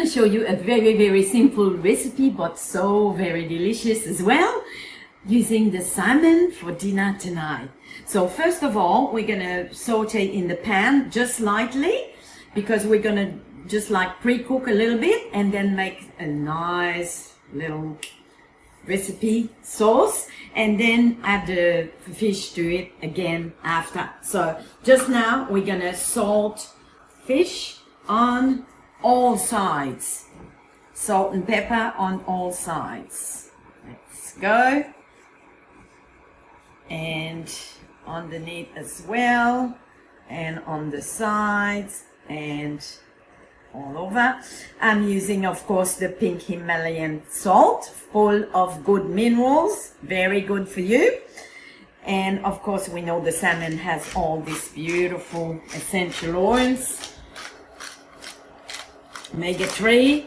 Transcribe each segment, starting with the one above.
to show you a very simple recipe, but so very delicious as well, using the salmon for dinner tonight. So first of all, we're going to saute in the pan just lightly, because we're going to just like pre-cook a little bit and then make a nice little recipe sauce, and then add the fish to it again after. So just now we're gonna salt fish on all sides, salt and pepper on all sides. Let's go. And underneath as well, and on the sides, and all over. I'm using, of course, the pink Himalayan salt, full of good minerals, very good for you. And of course, we know the salmon has all these beautiful essential oils, omega-3.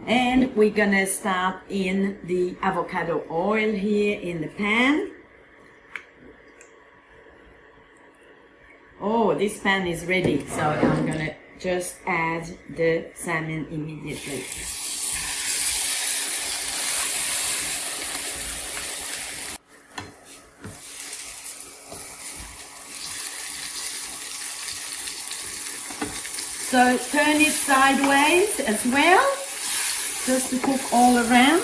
And we're gonna start in the avocado oil here in the pan. Oh, this pan is ready, so I'm gonna just add the salmon immediately. So turn it sideways as well, just to cook all around.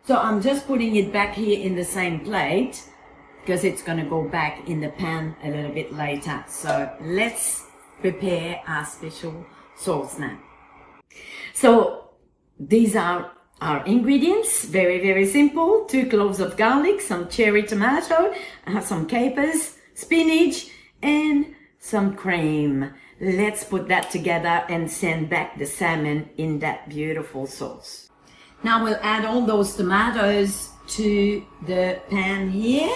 So I'm just putting it back here in the same plate because it's going to go back in the pan a little bit later. So let's prepare our special sauce now. So these are our ingredients, very simple. 2 cloves of garlic, some cherry tomato, I have some capers, spinach, and some cream. Let's put that together and send back the salmon in that beautiful sauce. Now we'll add all those tomatoes to the pan here.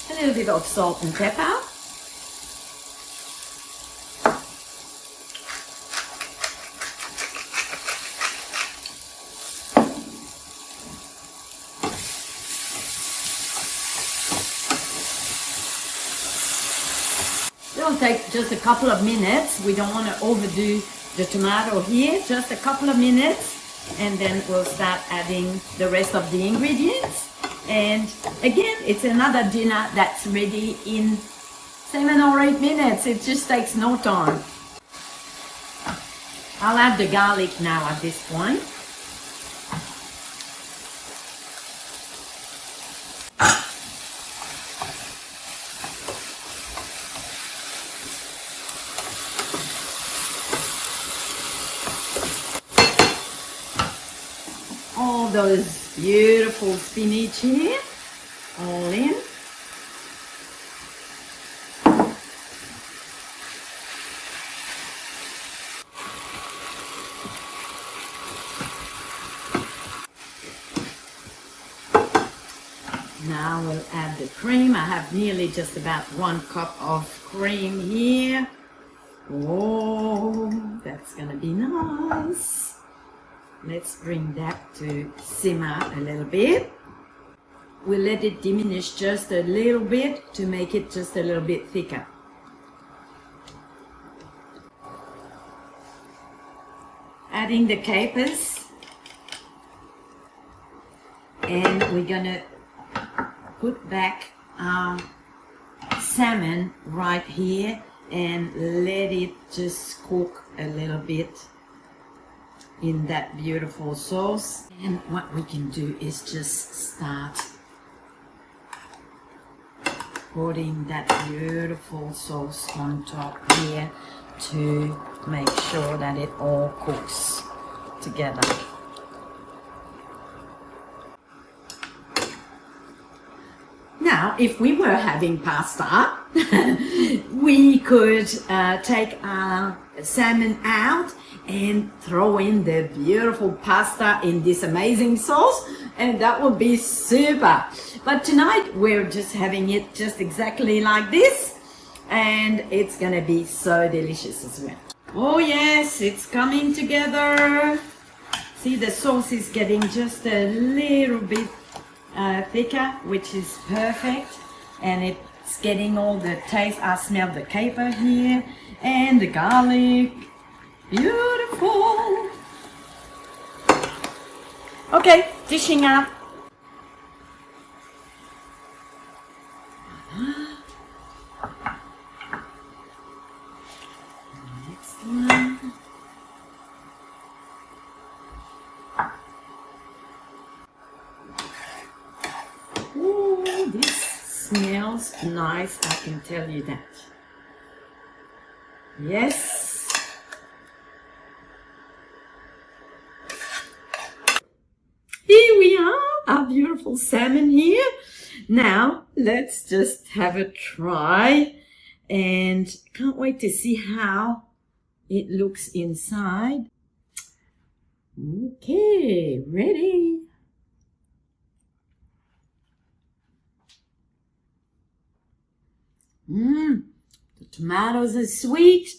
A little bit of salt and pepper. It'll take just a couple of minutes. We don't want to overdo the tomato here. Just a couple of minutes, and then we'll start adding the rest of the ingredients. And again, it's another dinner that's ready in 7 or 8 minutes. It just takes no time. I'll add the garlic now at this point. All those beautiful spinach here, all in. Now we'll add the cream. I have nearly just about 1 cup of cream here. Oh, that's gonna be nice. Let's bring that to simmer a little bit. We'll let it diminish just a little bit to make it just a little bit thicker. Adding the capers. And we're gonna put back our salmon right here and let it just cook a little bit in that beautiful sauce. And what we can do is just start putting that beautiful sauce on top here to make sure that it all cooks together. Now, if we were having pasta, we could take our salmon out and throw in the beautiful pasta in this amazing sauce. and that would be super. But tonight we're just having it just exactly like this, and it's gonna be so delicious as well. Oh yes, it's coming together. See, the sauce is getting just a little bit thicker, which is perfect, and it's getting all the taste. I smell the caper here and the garlic. Beautiful. Okay, dishing up. Next one. Ooh, this smells nice, I can tell you that. Yes. Here we are, our beautiful salmon here. Now, let's just have a try, and can't wait to see how it looks inside. Okay, ready. The tomatoes are sweet,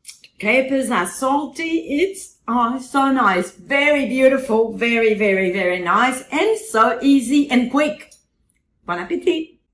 the capers are salty. It's so nice, very beautiful, very, very, very nice, and so easy and quick. Bon appetit!